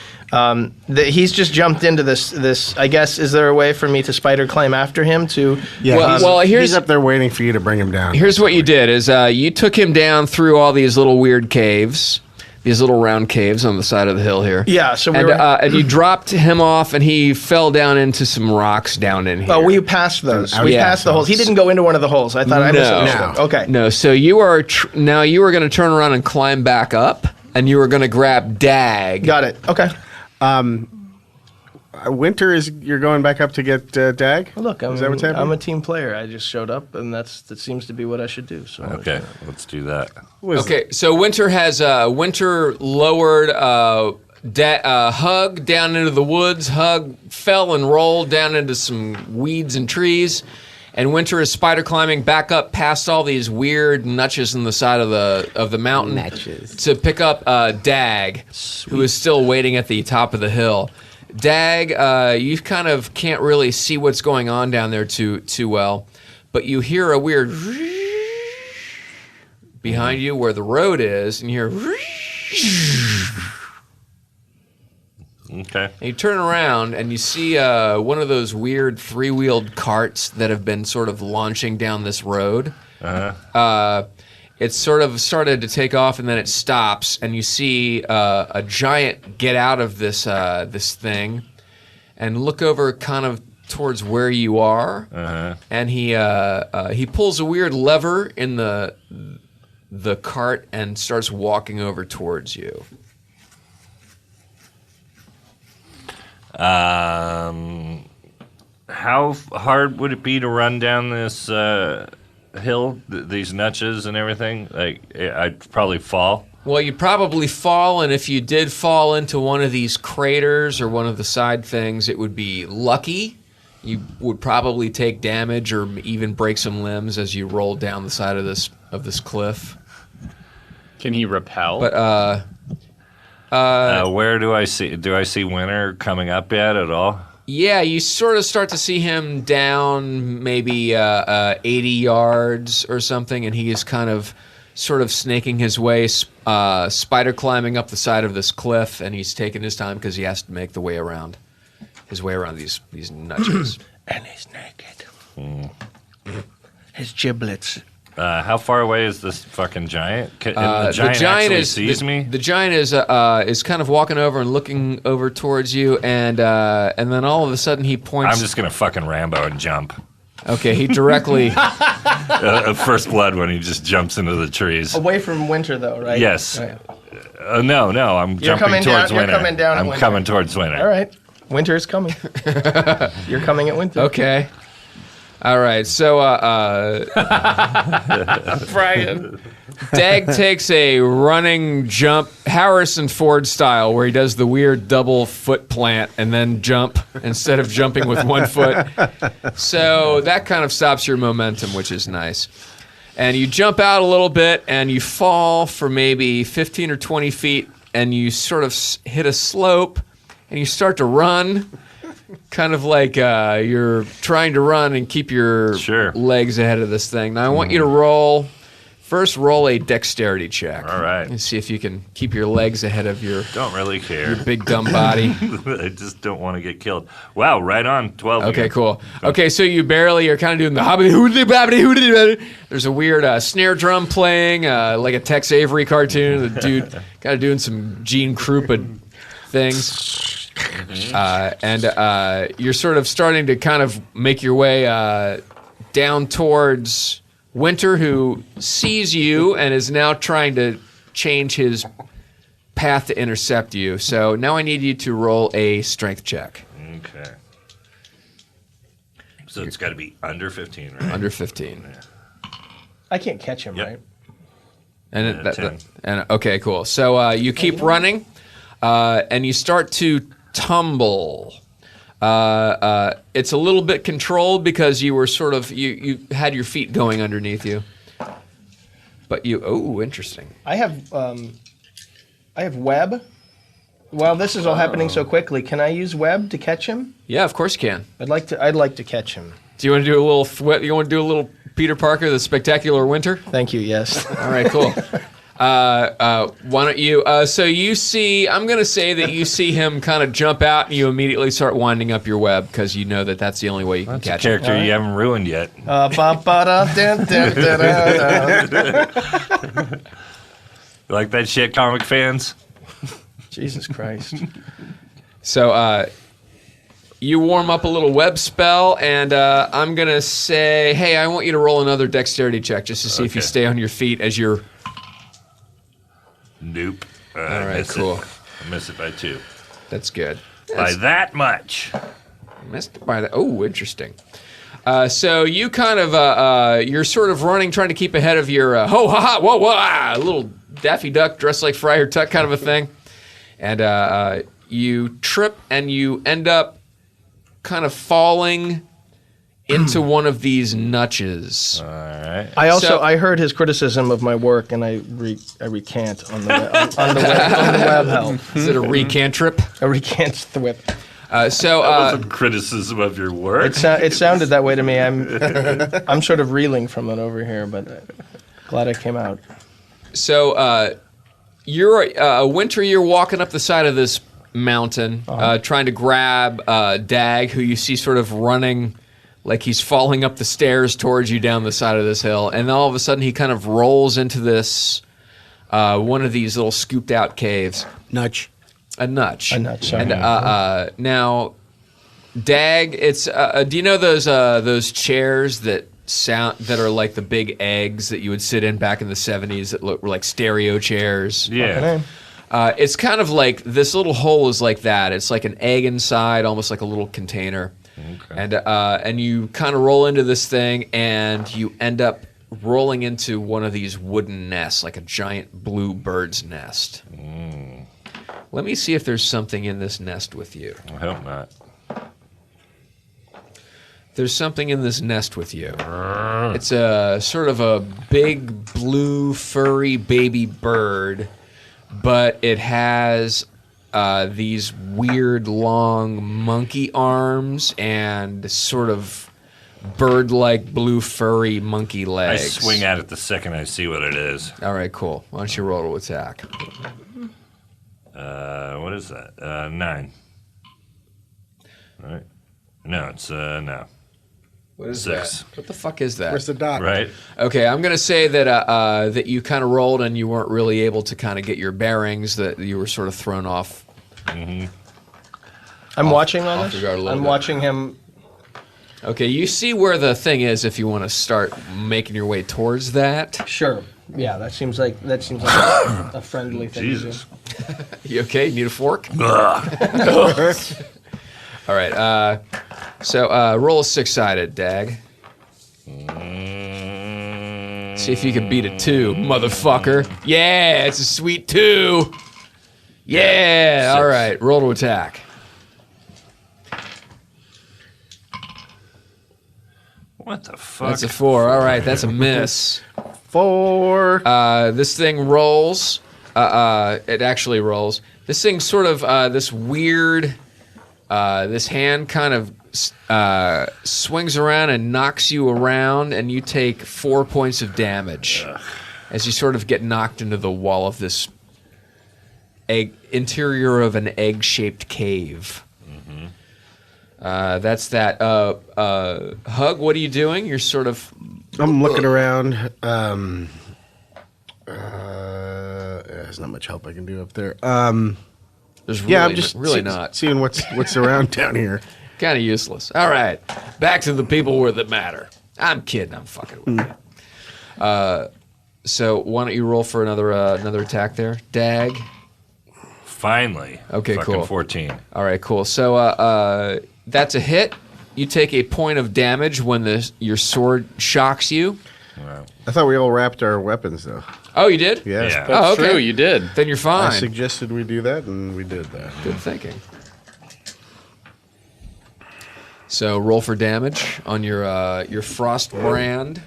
he's just jumped into this. I guess, is there a way for me to spider climb after him to? Yeah, here's he's up there waiting for you to bring him down. Here's what you did: is you took him down through all these little weird caves, these little round caves on the side of the hill here. Yeah. So and you dropped him off, and he fell down into some rocks down in here. Oh, we passed those. We Yeah. passed the holes. He didn't go into one of the holes. I thought I misunderstood. No. Okay. No, so you are now you are going to turn around and climb back up, and you are going to grab Dag. Got it. Okay. Winter you're going back up to get Dag? Well, look, Is that what's happening? I'm a team player. I just showed up, and that seems to be what I should do. So Okay, let's do that. Okay, so Winter has lowered Hug down into the woods. Hug fell and rolled down into some weeds and trees, and Winter is spider climbing back up past all these weird notches in the side of the mountain to pick up Dag, who is still waiting at the top of the hill. Dag, you kind of can't really see what's going on down there too well, but you hear a weird behind you where the road is, and you hear. Okay. And you turn around and you see one of those weird three-wheeled carts that have been sort of launching down this road. It's sort of started to take off, and then it stops, and you see a giant get out of this thing and look over kind of towards where you are. And he pulls a weird lever in the cart and starts walking over towards you. How hard would it be to run down this hill, these notches and everything? Like, I'd probably fall. Well, you'd probably fall, and if you did fall into one of these craters or one of the side things, it would be lucky. You would probably take damage or even break some limbs as you roll down the side of this cliff. Can he repel? But Where do I see Winter coming up at all? yeah, you sort of start to see him down maybe 80 yards or something, and he is kind of sort of snaking his way, spider climbing up the side of this cliff, and he's taking his time because he has to make his way around these notches. And he's naked. His giblets. How far away is this fucking giant? The giant actually sees me? The giant is kind of walking over and looking over towards you, and then all of a sudden he points. I'm just going to fucking Rambo and jump. Okay, he directly. First blood when he just jumps into the trees. Away from Winter, though, right? Yes. Right. No, I'm jumping coming towards down- you're Winter. coming down at I'm Winter. coming towards Winter. All right. Winter is coming. You're coming at Winter. Okay. All right. So, Brian. Dag takes a running jump, Harrison Ford style, where he does the weird double foot plant and then jump instead of jumping with one foot. So that kind of stops your momentum, which is nice. And you jump out a little bit, and you fall for maybe 15 or 20 feet, and you sort of hit a slope, and you start to run. Kind of like you're trying to run and keep your legs ahead of this thing. Now, I want you to roll a dexterity check. All right. And see if you can keep your legs ahead of your Don't really care. big dumb body. I just don't want to get killed. Wow, right on 12. Okay, again. cool. Okay, so you're kind of doing the hobbity hoodly babbity hoodly. There's a weird snare drum playing, like a Tex Avery cartoon. The dude kind of doing some Gene Krupa things. And you're sort of starting to kind of make your way down towards Winter, who sees you and is now trying to change his path to intercept you. So now I need you to roll a strength check. Okay. So it's got to be under 15, right? Under 15. I can't catch him, Yep. right? And, 10. and okay, cool. So you keep running, and you start to tumble. It's a little bit controlled because you were sort of you had your feet going underneath you. But interesting. I have web. While this is all happening so quickly, can I use web to catch him? Yeah, of course you can. I'd like to catch him. Do you want to do a little? You want to do a little Peter Parker, the Spectacular Winter? Thank you. Yes. All right, cool. Why don't you? So you see, I'm going to say that you see him kind of jump out, and you immediately start winding up your web because you know that that's the only way you can catch him. Character you haven't ruined yet. You like that shit, comic fans? Jesus Christ. So you warm up a little web spell, and I'm going to say, hey, I want you to roll another dexterity check just to see if you Okay. stay on your feet as you're... Nope. All right, cool. I miss it by 2. That's good. By that much. Missed by the. Oh, interesting. So you kind of you're sort of running, trying to keep ahead of your ho ha ha whoa whoa little Daffy Duck dressed like Friar Tuck kind of a thing, and you trip and you end up kind of falling into one of these nutches. All right. I heard his criticism of my work, and I recant on the web help. Is it a recantrip? I recant the whip. So That wasn't criticism of your work. It sounded that way to me. I'm sort of reeling from it over here, but glad I came out. So you're Winter. You're walking up the side of this mountain, trying to grab Dag, who you see sort of running like he's falling up the stairs towards you down the side of this hill, and then all of a sudden he kind of rolls into this one of these little scooped out caves. Nudge. A nutch. A nutch, sorry. And now, Dag, it's do you know those chairs that are like the big eggs that you would sit in back in the 70s that were like stereo chairs? Yeah. It's kind of like this little hole is like that. It's like an egg inside, almost like a little container. Okay. And you kind of roll into this thing, and you end up rolling into one of these wooden nests, like a giant blue bird's nest. Let me see if there's something in this nest with you. I hope not. There's something in this nest with you. It's a sort of a big blue furry baby bird, but it has these weird long monkey arms and sort of bird-like blue furry monkey I legs. swing at it the second I see what it is. All right, cool. Why don't you roll to attack? What is that? 9. Right? No, it's no. What is 6. that? What the fuck is that? Where's the dot? Right? Okay, I'm gonna say that that you kind of rolled and you weren't really able to kind of get your bearings. That you were sort of thrown off. I'm watching on off this. your guard a little I'm bit. watching him. Okay, you see where the thing is if you want to start making your way towards that. Sure. Yeah, that seems like a friendly thing Jesus. to do. You okay? Need a fork? All right. So roll a 6-sided, Dag. See if you can beat a 2, motherfucker. Yeah, it's a sweet 2. Yeah. All right. Roll to attack. What the fuck? That's a 4. All right. That's a miss. 4. This thing rolls. It actually rolls. This thing sort of this weird. This hand kind of swings around and knocks you around, and you take 4 points of damage as you sort of get knocked into the wall of this interior of an egg-shaped cave. That's that. Hug, what are you doing? You're sort of... I'm looking around. There's not much help I can do up there. There's Yeah, really, I'm just really not. seeing what's around down here. Kind of useless. All right, back to the people that matter. I'm kidding. I'm fucking with you. So why don't you roll for another attack there, Dag? Finally. Okay, Fucking cool. 14. All right, cool. So that's a hit. You take a point of damage when your sword shocks you. Wow. I thought we all wrapped our weapons though. Oh, you did? Yeah. Yeah. Oh, okay. True, you did. Then you're I fine. suggested we do that, and we did that. Good thinking. So roll for damage on your frost brand.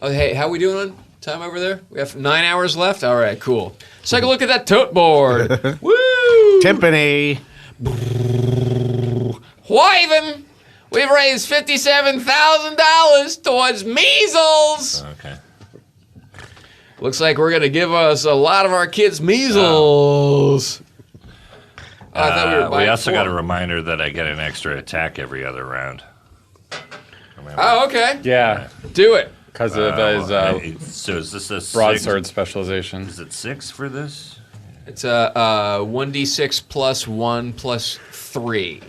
Oh, hey, how we doing on time over there? We have 9 hours left. All right, cool. Let's take a look at that tote board. Woo! Timpani. Wyvern, we've raised $57,000 towards measles. Okay. Looks like we're gonna give us a lot of our kids measles. Oh, I thought we were We buying also four. got a reminder that I get an extra attack every other round. Remember? Oh, okay. Yeah, Do it. because of his So is this a broadsword 6? specialization. Is it 6 for this? It's a 1d6 plus 1 plus 3.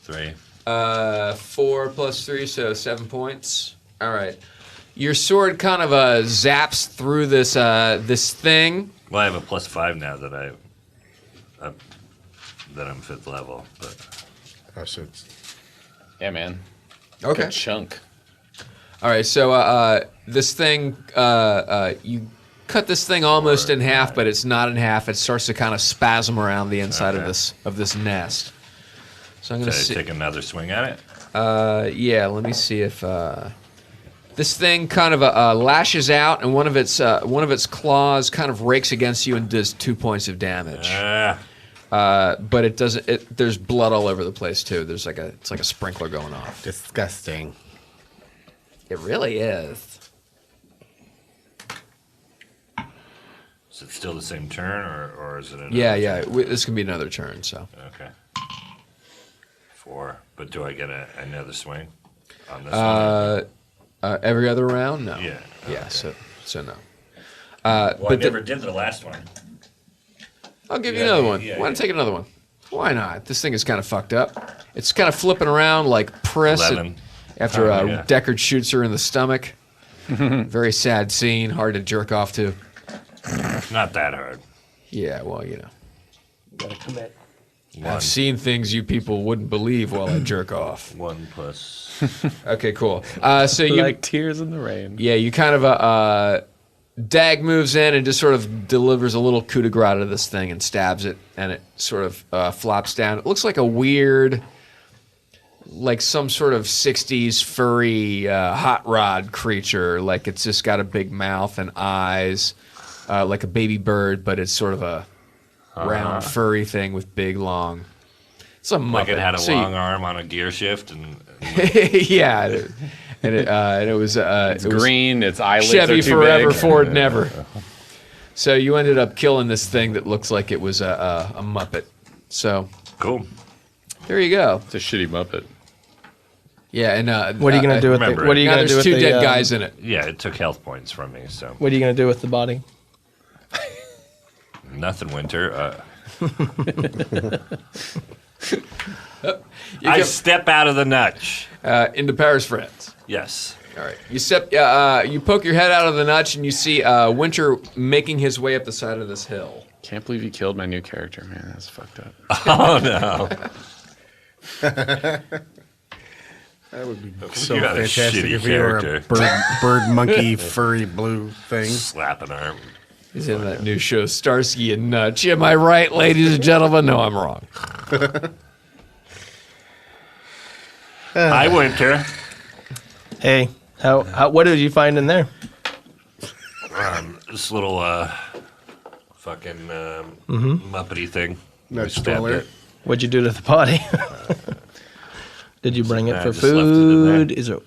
3. 4 plus 3, so 7 points. All right. Your sword kind of zaps through this this thing. Well, I have a +5 now that I'm 5th level. But Oh, so it's Yeah, man. Okay. Good chunk. All right. So this thing, you cut this thing almost in half, but it's not in half. It starts to kind of spasm around the inside Okay. of this nest. So I'm gonna should I see. take another swing at it? Yeah. Let me see if this thing kind of lashes out, and one of its claws kind of rakes against you and does 2 points of damage. But it doesn't. There's blood all over the place too. It's like a sprinkler going off. disgusting. It really is. Is it still the same turn, or is it another Yeah. turn? This can be another turn. So Okay. 4. But do I get another swing on this one? every other round, no. Yeah. Yeah. So no. Well, I but never did the last one. I'll give you Yeah, another one. yeah, Why yeah. not take another one? Why not? This thing is kind of fucked up. It's kind of flipping around like Priss 11. after Oh, yeah. Deckard shoots her in the stomach. Very sad scene, hard to jerk off to. Not that hard. Yeah, well, you know. Gotta commit. 1. I've seen things you people wouldn't believe while I jerk off. 1 plus. Okay, cool. So you Like tears in the rain. Yeah, you kind of Dag moves in and just sort of delivers a little coup de grace to this thing and stabs it, and it sort of flops down. It looks like a weird, like some sort of '60s furry hot rod creature. Like it's just got a big mouth and eyes, like a baby bird, but it's sort of a round furry thing with big long. It's a Muppet. Like it had a So you- long arm on a gear shift and yeah, and it was It's green. Its eyelids Chevy are too forever, big. Ford never. So you ended up killing this thing that looks like it was a Muppet. So cool. there you go. It's a shitty Muppet. Yeah, and What are you gonna do with the? remember What are it. you now gonna do there's with two the? dead guys in it. Yeah, it took health points from me, so What are you gonna do with the body? nothing, Winter. You I get, step out of the nutch. into Paris, France. Yes. All right. You step. You poke your head out of the nutch, and you see Winter making his way up the side of this hill. Can't believe you killed my new character, man. That's fucked up. Oh no. That would be so You got a fantastic shitty if you were a character. bird monkey furry blue thing. Slap an arm. He's in that new show, Starsky and Nutch. Am I right, ladies and gentlemen? No, I'm wrong. Hi, Winter. Hey, how? What did you find in there? This little fucking Muppety thing. No I stabbed stroller. it. What'd you do to the body? Did you bring it Nah, for just left it in there. food? Is it?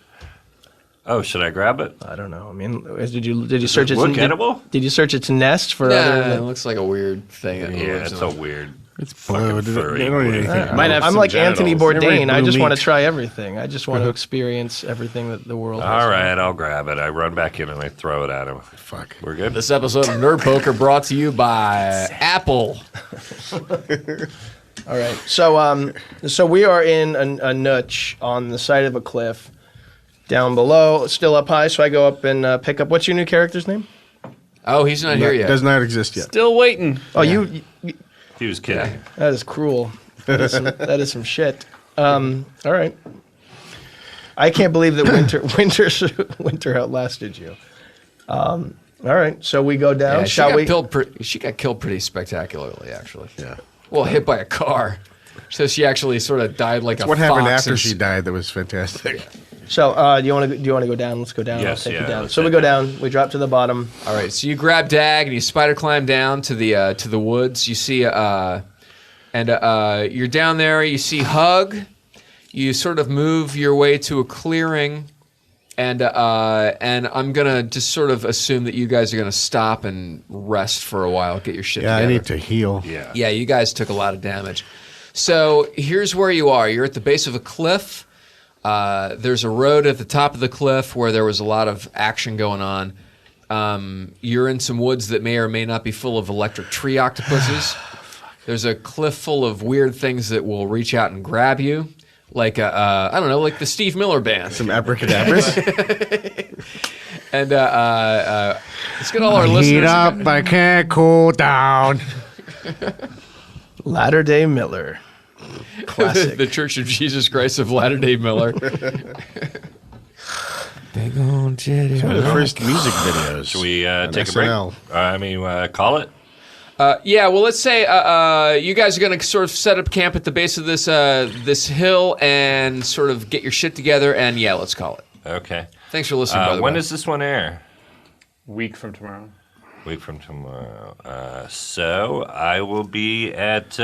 Oh, should I grab it? I don't know. I mean, did you search it its look edible? Did you search its nest for Nah, other? it Than, looks like a weird thing. That Yeah, lives it's in a it. weird It's blue. furry. They don't need anything. Might have I'm some like Anthony genitals. Bourdain. I blue just want meat. to try everything. I just want to experience everything that the world has. All right, I'll grab it. I run back in and I throw it at him. Fuck. We're good. This episode of Nerd Poker brought to you by Apple. All right. So we are in a niche on the side of a cliff down below, still up high. So I go up and pick up. What's your new character's name? Oh, he's not here yet. Does not exist yet. Still waiting. Oh, you. He was kidding. That is cruel. That is some shit. All right. I can't believe that winter outlasted you. All right. So we go down. Yeah, she Shall got we? She got killed pretty spectacularly, actually. Yeah. Well, hit by a car. So she actually sort of died like a What fox. happened after and she died that was fantastic. So do you want to go down? Let's go down. Yes, I'll take yeah, you down. let's So we head go down. We drop to the bottom. All right, so you grab Dag and you spider climb down to the woods. You see, you're down there. You see Hug. You sort of move your way to a clearing, and I'm gonna just sort of assume that you guys are gonna stop and rest for a while, get your shit Yeah, together. I need to heal. Yeah. Yeah, you guys took a lot of damage. So here's where you are. You're at the base of a cliff. There's a road at the top of the cliff where there was a lot of action going on. You're in some woods that may or may not be full of electric tree octopuses. There's a cliff full of weird things that will reach out and grab you. Like, I don't know, like the Steve Miller Band. Some abracadabras. And let's get all our Heat listeners. up, I can't cool down. Latter Day Miller. Classic. The Church of Jesus Christ of Latter-day Miller. Big on Jetty. One of the first music videos. Should we on take a break? SNL. Call it? Yeah, well, let's say you guys are going to sort of set up camp at the base of this this hill and sort of get your shit together, and yeah, let's call it. Okay. Thanks for listening, by the When way. does this one air? Week from tomorrow. Week from tomorrow. So I will be at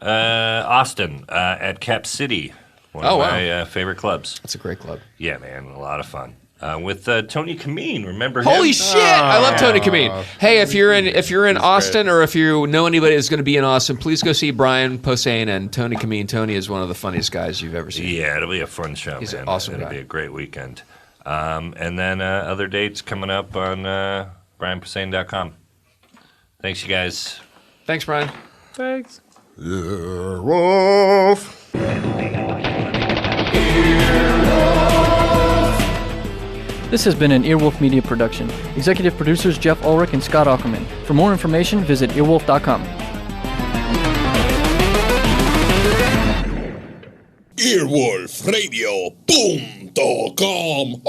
Austin at Cap City, one of my favorite clubs. That's a great club. Yeah, man, a lot of fun. With Tony Kameen, remember him? Holy shit! I love Tony Kameen. Hey, if you're in Austin or if you know anybody who's going to be in Austin, please go see Brian Posehn and Tony Kameen. Tony is one of the funniest guys you've ever seen. Yeah, it'll be a fun show, He's man. an awesome It'll guy. be a great weekend. And then other dates coming up on brianposehn.com. Thanks, you guys. Thanks, Brian. Thanks. Wolf. This has been an Earwolf Media production. Executive producers Jeff Ulrich and Scott Ackerman. For more information, visit earwolf.com. Earwolfradio.com